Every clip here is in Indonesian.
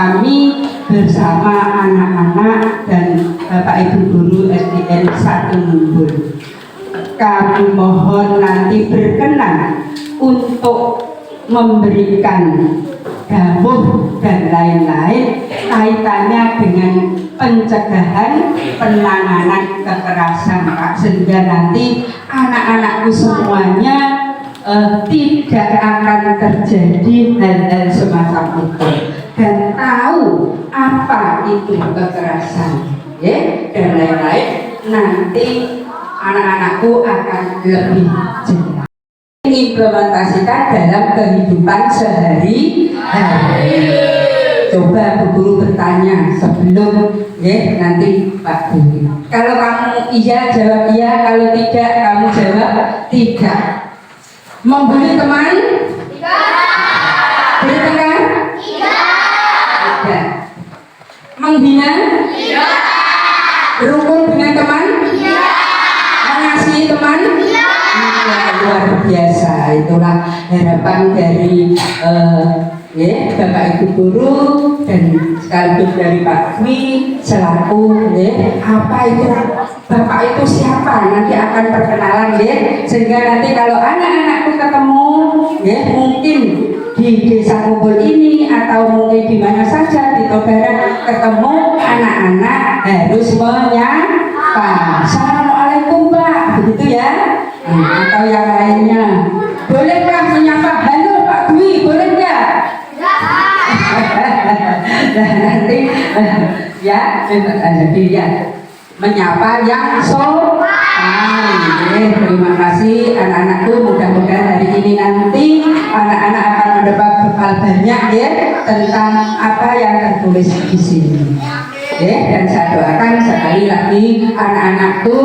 kami bersama anak-anak dan Bapak Ibu Guru SDN 1 Mumbul. Kami mohon nanti berkenan untuk memberikan dawuh dan lain-lain kaitannya dengan pencegahan penanganan kekerasan, Pak, sehingga nanti anak-anakku semuanya tidak akan terjadi hal-hal semacam itu dan tahu apa itu kekerasan, ya, dan lain-lain. Nanti anak-anakku akan lebih jelas implementasikan dalam kehidupan sehari-hari. Coba Bu Guru bertanya sebelum, ya, nanti Pak Guru. Kalau kamu iya jawab iya, kalau tidak kamu jawab tidak. Membuli teman? Tidak. Bertengkar? Tidak. Menghina? Tidak. Berukun dengan teman? Tidak. Mengasihi teman? Tidak. Luar biasa. Itulah harapan dari Bapak Ibu Guru dan sekaligus dari Pak Dwi selaku apa itu Bapak itu siapa, nanti akan perkenalan, sehingga nanti kalau anak-anakku ketemu mungkin di desa Mumbul ini atau mungkin di mana saja di Tobaran ketemu anak-anak harus menyapa, Assalamualaikum Pak, begitu ya. Atau yang lainnya, bolehkah menyapa, halo Pak Dwi, boleh nggak? Nah, nanti ya jadi ya menyapa yang sopan. Terima kasih anak-anakku, mudah-mudahan hari ini nanti anak-anak akan mendapat bekal banyak ya tentang apa yang tertulis di sini. Dan saya doakan sekali lagi anak-anakku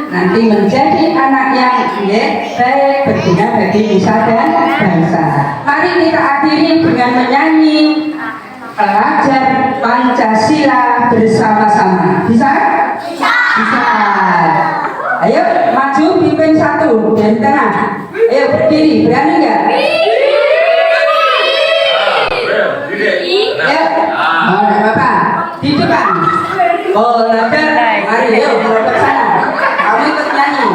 nanti menjadi anak yang baik, berguna bagi nusa dan bangsa. Mari kita akhiri dengan menyanyi Pelajar Pancasila bersama-sama. Bisa? Bisa. Ayo maju pimpin satu dari tengah. Ayo berdiri, berani nggak? Ya, mau enggak apa-apa. Di depan. Oh, belajar. Mari, yuk, mau ke sana. Kamu ikut nyanyi.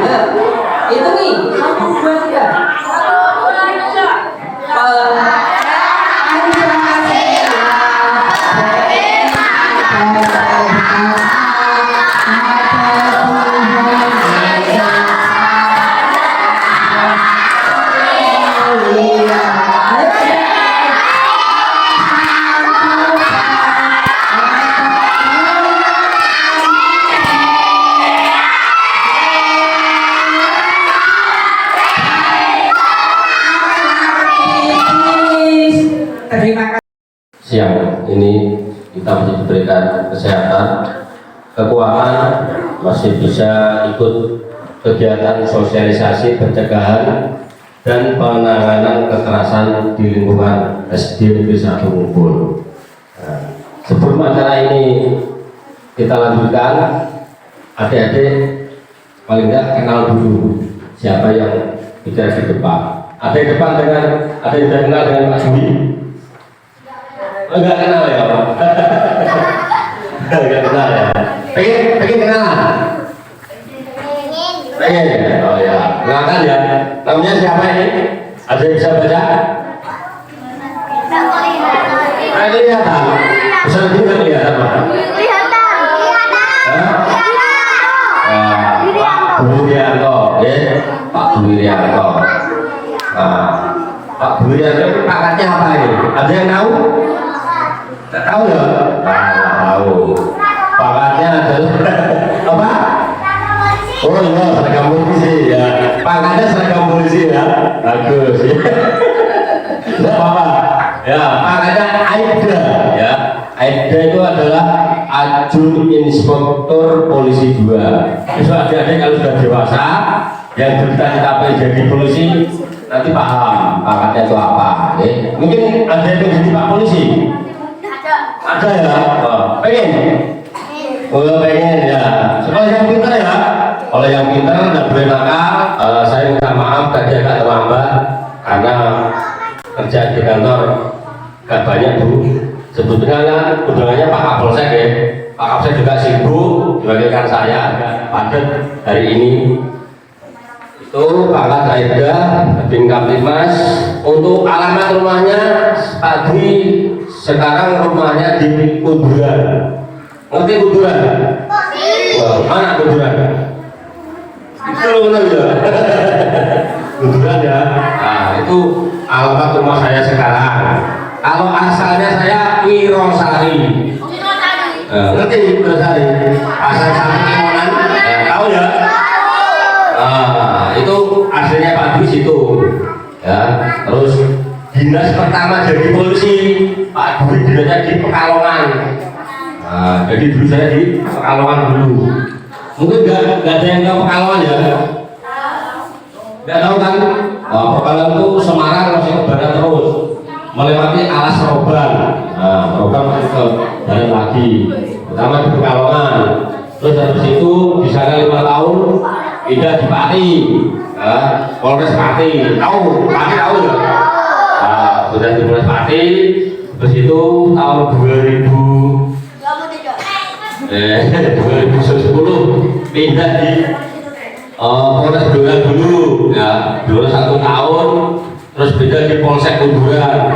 Itu nih, 1, 2, 3. Siang ini kita masih diberikan kesehatan, kekuatan, masih bisa ikut kegiatan sosialisasi pencegahan dan penanganan kekerasan di lingkungan SD Negeri 1 Mumbul. Nah, sebelum acara ini kita lanjutkan, adik-adik paling tidak kenal dulu siapa yang bicara di depan. Ada di depan dengan, ada yang sudah kenal dengan Pak Dwi? Enggak kenal ya Pak? Enggak kenal ya? Pengen kenalan? Pengen ya? Oh ya, kenalkan ya. Namanya siapa ini? Ada yang bisa baca? Kelihatan? Bisa juga kelihatan Pak? Pak Wirianto, Pak Wirianto. Pak Wirianto itu pangkatnya apa ini? Ada yang tahu? Tidak tahu ya? Tidak tahu. Pangkatnya adalah apa? Oh iya, seragam polisi ya. Pangkatnya seragam polisi ya. Bagus ya. Tidak apa-apa. Ya, pangkatnya Aibda ya. Aibda itu adalah Ajun Inspektur Polisi 2. Besok adik-adik kalau sudah dewasa yang bercita-cita jadi polisi nanti paham pangkatnya itu apa. Mungkin ada yang jadi Pak Polisi? Ada ya? Oh, pengen? Oh, pengen ya. Sekolah yang pintar ya? Kalau yang pintar tidak boleh nakal. Saya minta maaf tadi agak terlambat karena kerja di kantor gak banyak Bu. Sebetulnya undangannya Pak Kapolsek ya. Pak Kapolsek juga sibuk, diwakilkan saya padat hari ini. Itu Pak Aida, Bin Kamtimas. Untuk alamat rumahnya tadi, sekarang rumahnya di Kuduran. Ngerti Kuduran? Wah, mana Kuduran? Itu loh benar ya. Kuduran ya. Nah, itu alamat rumah saya sekarang. Kalau asalnya saya Wirosari. Ngerti Wirosari? Asal samping Kimonan. Tahu ya? Itu aslinya Pak Dwi itu. Ya, terus dinas pertama jadi polisi Pak Dwi dinasnya di Pekalongan. Jadi dulu saya di Pekalongan dulu. Mungkin nggak ada yang tahu Pekalongan ya? Nggak tahu kan? Pekalongan itu Semarang masih ke barat terus, melewati Alas Roban. Roban masih ke barat lagi. Pertama di Pekalongan. Terus habis itu di sana 5 tahun pindah di Pati, Polres Pati. Tahu? Pati tahu ya? Sudah di Polres Pati. Terus itu tahun 2010 pindah di Polres Blora dulu, ya Blora 1 tahun, terus pindah di Polsek Kunduran.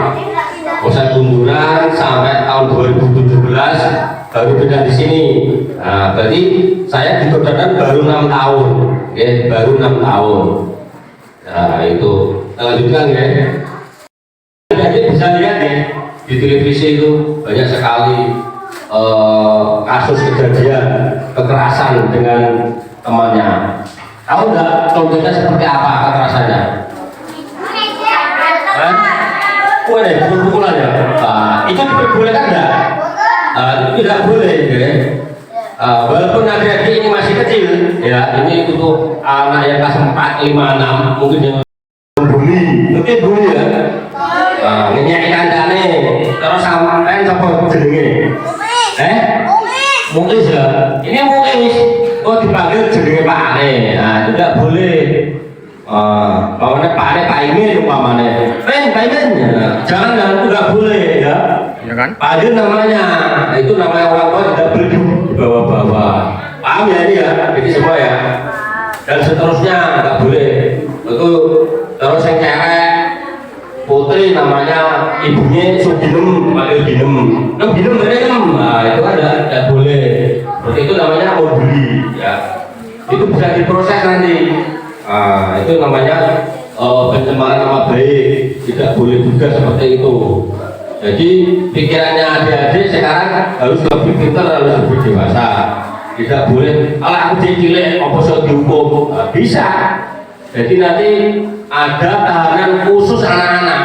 Polsek Kunduran sampai tahun 2017 baru pindah di sini. Nah, berarti saya di Kodakan baru 6 tahun, ya baru 6 tahun. Nah itu kita lanjutkan ya. Jadi bisa lihat ya di televisi itu banyak sekali kasus kejadian kekerasan dengan temannya. Tahu nggak contohnya seperti apa kekerasannya? Boleh, pukul-pukulan ya. Itu diperbolehkan nggak? Tidak boleh, ya. Walaupun adik-adik ini masih kecil, ya ini untuk anak yang kelas 4, 5, 6 mungkin yang membuli, mungkin bully ya. Ngenyek kandane, terus sampai coba jenenge. Mungkin ya. Ini mungkin dipanggil jenenge Pak Ane. Nah, tidak boleh. Pokoknya Pak Ane, Pak Imin umpamanya. Pak Imin, jangan tidak boleh ya. Ya kan? Panggil namanya. Nah, itu namanya orang tua tidak boleh dibawa-bawa. Paham ya ini ya? Ini semua ya. Dan seterusnya tidak boleh. Itu terus yang cewek putri namanya ibunya Suginem, panggil Ginem. Ginem bener. Nah, itu ada tidak boleh. Seperti itu namanya membuli ya. Itu bisa diproses nanti. Itu namanya pencemaran nama baik. Tidak boleh juga seperti itu. Jadi pikirannya adik-adik sekarang harus lebih pintar, harus lebih dewasa. Tidak boleh kalau aku cilik apa sok dihukum. Bisa. Jadi nanti ada tahanan khusus anak-anak.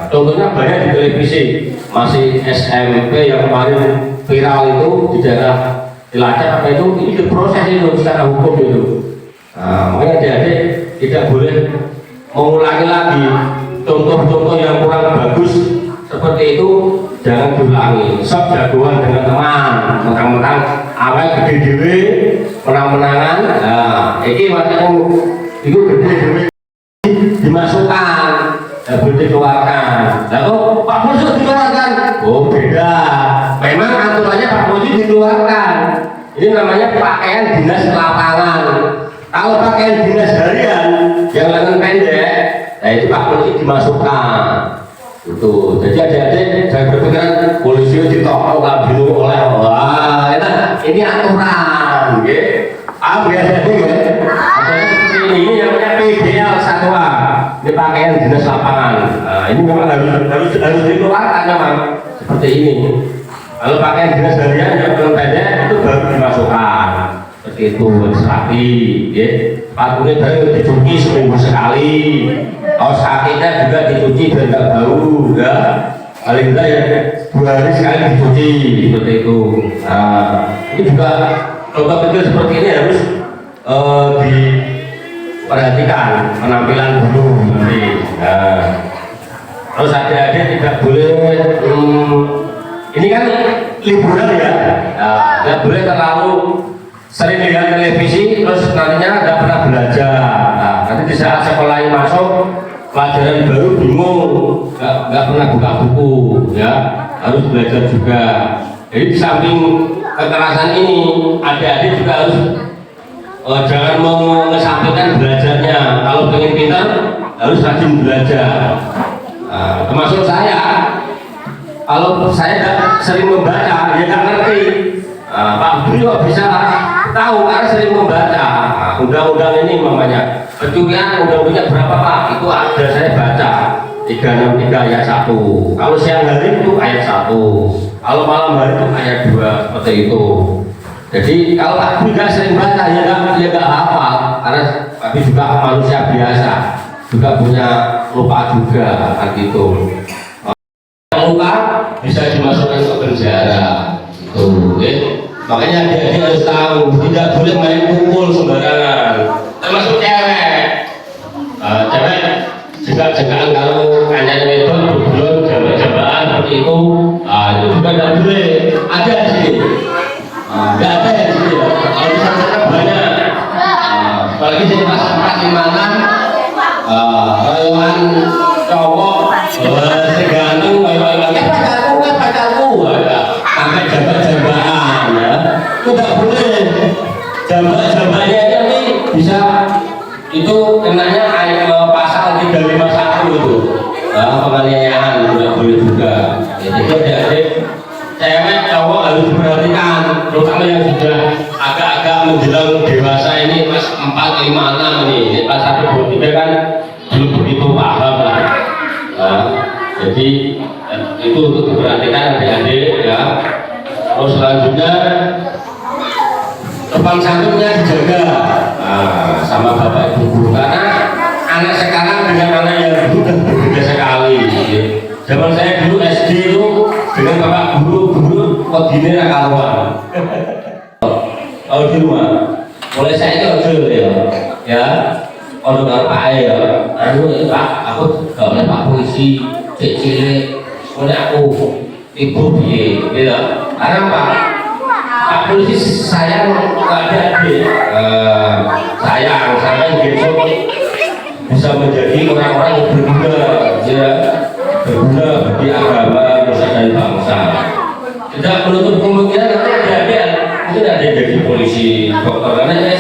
Contohnya banyak di televisi, masih SMP yang kemarin viral itu di daerah Cilacap apa itu, ini diproses itu secara hukum itu. Makanya adik-adik tidak boleh mengulangi lagi contoh-contoh yang kurang bagus seperti itu, jangan diulangi. Sok jagoan dengan teman, mentang-mentang awal gede dewe, menang-menangan. Ini maksudnya itu gede dewe dimasukkan, tidak boleh dikeluarkan. Lalu Pak Musuh dikeluarkan, oh beda. Memang aturannya Pak Musuh dikeluarkan. Ini namanya pakaian dinas lapangan. Kalau pakaian dinas harian yang lengan pendek, nah itu Pak Polisi dimasukkan. Itu. Jadi adik-adik saya berpikiran polisi ditokok nggak bingung oleh ini aturan, ya. Biasanya ya. Ini yang namanya PDL satwa. Ini pakaian dinas lapangan. Ini memang harus dikeluarkan memang seperti ini. Kalau pakaian dinas harian yang lengan pendek itu baru dimasukkan. Seperti itu, rapi, ya. Sepatunya baru dicuci seminggu sekali. Kaos kakinya juga dicuci biar nggak bau, ya. Paling tidak ya 2 hari sekali dicuci, seperti itu. Ini juga contoh kecil seperti ini harus diperhatikan penampilan dulu nanti. Terus adik-adik tidak boleh ini kan liburan ya, tidak boleh terlalu sering lihat televisi terus nantinya tidak pernah belajar. Nanti di saat sekolah ini masuk pelajaran baru bingung, nggak pernah buka buku ya. harus belajar juga. Jadi di samping kekerasan ini, adik-adik juga harus jangan mengesampingkan belajarnya. Kalau pengen pintar harus rajin belajar. Termasuk saya, kalau saya sering membaca, ya nggak ngerti. Pak Budi kok bisa tahu karena sering membaca. Undang-undang ini mamanya pencurian undang-undangnya berapa Pak? Itu ada saya baca 363 ayat 1. Kalau siang hari itu ayat 1. Kalau malam hari itu ayat 2 seperti itu. Jadi kalau Pak Budi nggak sering baca ya nggak hafal karena Pak Budi juga manusia biasa, juga punya lupa juga kan gitu. Lupa bisa dimasukkan ke penjara. Tuh, makanya dia harus tahu tidak boleh main pukul sembarangan, termasuk cewek. Cewek juga jangan kalau hanya itu belum jambak-jambakan seperti itu, itu juga tidak boleh. Ada di sini, nggak ada di sini. Kalau di sana banyak, apalagi di pas mana rawan cowok seganteng, pacarku, sampai jambak-jambakan ya, itu nggak boleh. Jambak-jambaknya ini bisa itu kenanya pasal 351 itu penganiayaan, tidak boleh juga. Jadi adik-adik cewek cowok harus diperhatikan, terutama yang sudah agak-agak menjelang dewasa ini, pas 4, 5, 6 ini pas 1, 2, 3 kan belum begitu paham lah. Jadi itu untuk diperhatikan adik-adik ya. Terus selanjutnya sopan santunnya dijaga sama bapak ibu guru, karena anak sekarang dengan anak yang dulu kan berbeda sekali. Zaman saya dulu SD itu dengan bapak guru kodine karuan. Kalau di rumah mulai saya itu ya kalau nggak Pak ya, Pak aku nggak oleh Pak polisi cilik, oleh aku ibu biye, gitu. Karena Pak polisi sayang kepada adik, sayang sampai besok bisa menjadi orang-orang yang berguna, ya, berguna bagi agama, nusa dan bangsa. Tidak menutup kemungkinan nanti ada mungkin ada yang jadi polisi, dokter, karena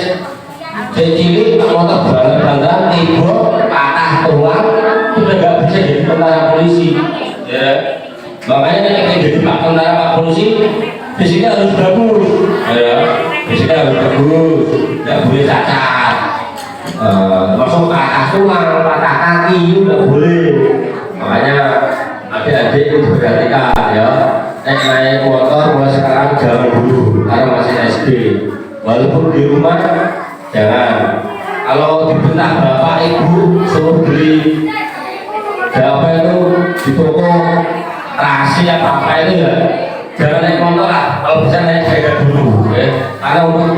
cilik motor bangga ibu patah tulang sudah nggak bisa jadi tentara polisi, ya. Makanya yang jadi tentara Pak polisi di sini harus bagus, ya. Di sini harus bagus, nggak boleh cacat. Masuk patah tulang, patah kaki nggak boleh. Makanya adik-adik itu diperhatikan ya. Naik motor mulai sekarang jangan dulu karena masih SD. Walaupun di rumah jangan. Kalau dibentak bapak ibu suruh beli apa itu di toko rasi apa itu ya, jangan naik motor lah. Kalau bisa naik sepeda dulu ya. Karena untuk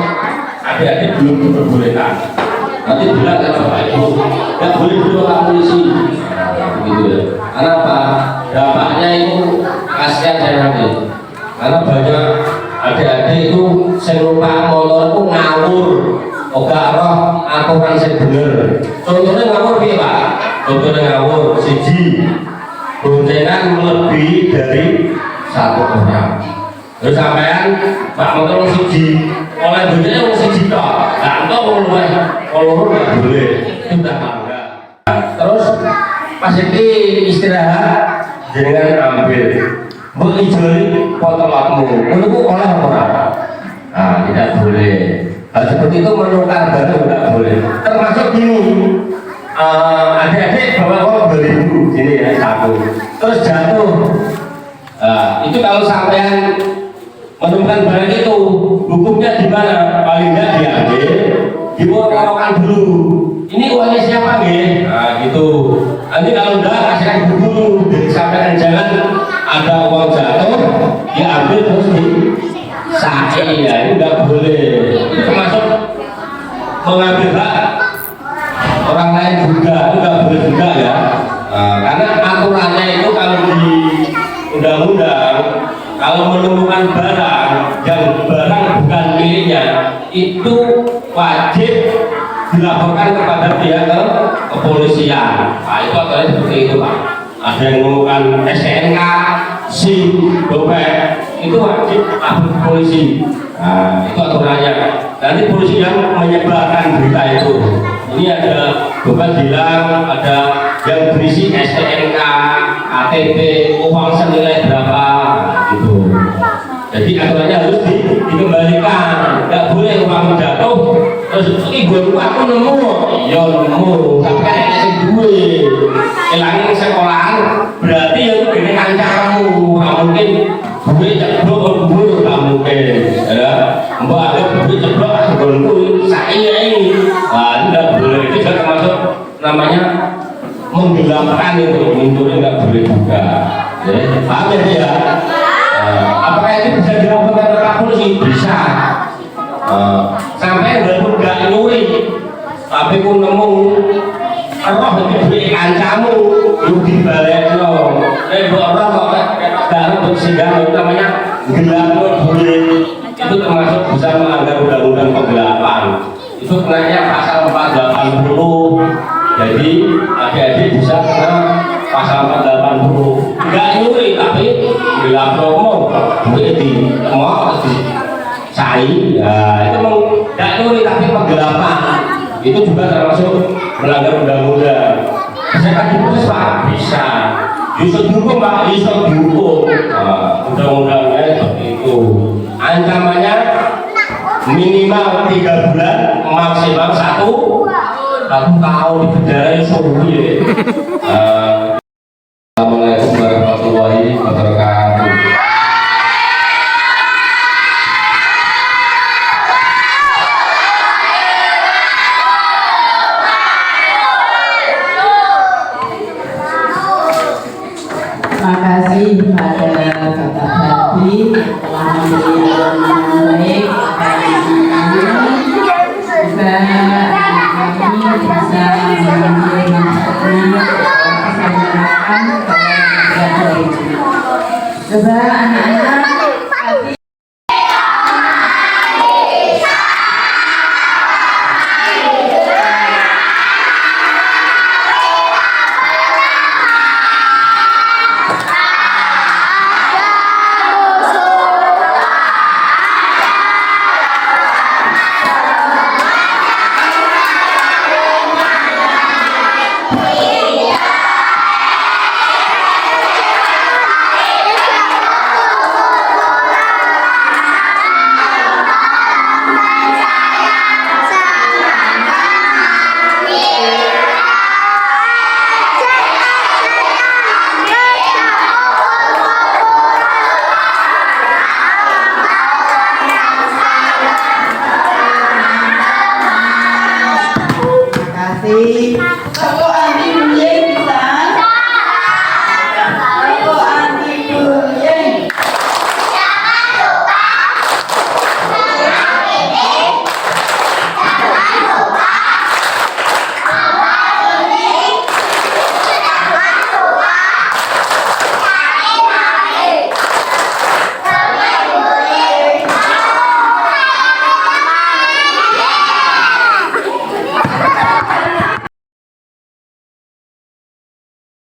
adik-adik belum diperbolehkan. Nanti bilang ke bapak ibu nggak boleh dulu Pak polisi gitu ya. Karena apa? Dampaknya itu kasihan saya nanti. Karena banyak adik-adik itu serupa motor itu ngawur. Oga roh aturan sing bener. Contohnya ngawur piye, Pak? Contohnya ngawur siji boncengan lebih dari 1 orang. Terus sampean Pak motor siji oleh boncengan siji tok. Lah entuk luwih kalau nggak boleh. Itu tak bangga. Terus pas iki istirahat jenengan ambil mbok ijoli potolotmu. Ngono ku oleh apa ora? Tidak boleh. Hal seperti itu menukar barang tidak boleh. Termasuk gini, adik-adik bawa beli dulu, ini ya satu, terus jatuh. Itu kalau sampean menemukan barang itu, hukumnya di mana? Paling nggak diambil, dibawa dulu. Ini uangnya siapa nih? Gitu. Nanti kalau udah kasihkan dulu, jadi sampean jangan ada uang jatuh, diambil terus di sa'i, ya ini nggak boleh. Itu termasuk mengambil hak orang lain juga, itu nggak boleh juga ya. Karena aturannya itu kalau di undang-undang, kalau menemukan barang yang barang bukan miliknya, itu wajib dilaporkan kepada pihak kepolisian. Itu aturannya seperti itu Pak. Ada yang menemukan STNK, SIM, dompet itu wajib lapor ke polisi. Nah, itu aturannya. Nanti polisi yang menyebarkan berita itu. Ini ada dompet hilang, ada yang berisi STNK, KTP, uang senilai berapa, gitu. Jadi aturannya harus dikembalikan. Nggak boleh uang jatuh terus ibu aku nemu, iya nemu, tapi kan ini duit hilangin sekolahan berarti yang ini kancamu. Nggak mungkin duit ceblok nggak mungkin ya. Mbak ada duit ceblok gonku saya ini nggak boleh. Itu juga termasuk namanya menggelapkan, itu munculnya nggak boleh juga ya. Paham ya? Apakah itu bisa dilakukan oleh polisi? Bisa. Sampai walaupun nggak nyuri tapi ku nemu roh itu duit kancamu lu dibalekno orang kok dalam persidangan itu namanya gelapno duit. Itu termasuk bisa melanggar undang-undang penggelapan. Itu kenanya pasal 480. Jadi adik-adik bisa kena pasal 480. Nggak nyuri tapi gelapno duit di mau cai, ya itu nggak nyuri tapi penggelapan. Itu juga termasuk melanggar undang-undang. Saya kan diproses Pak, bisa. Justru dihukum Pak, bisa dihukum. Undang-undangnya seperti itu. Ancamannya minimal 3 bulan, maksimal 1 tahun di penjara. Suruh ya. Assalamualaikum warahmatullahi wabarakatuh. Terima kasih pada Bapak Badi telah memberi arahan baik kepada kami. Semoga anak kami bisa mengambil manfaatnya, bisa menerapkan kepada ini. Coba anak-anak kasih.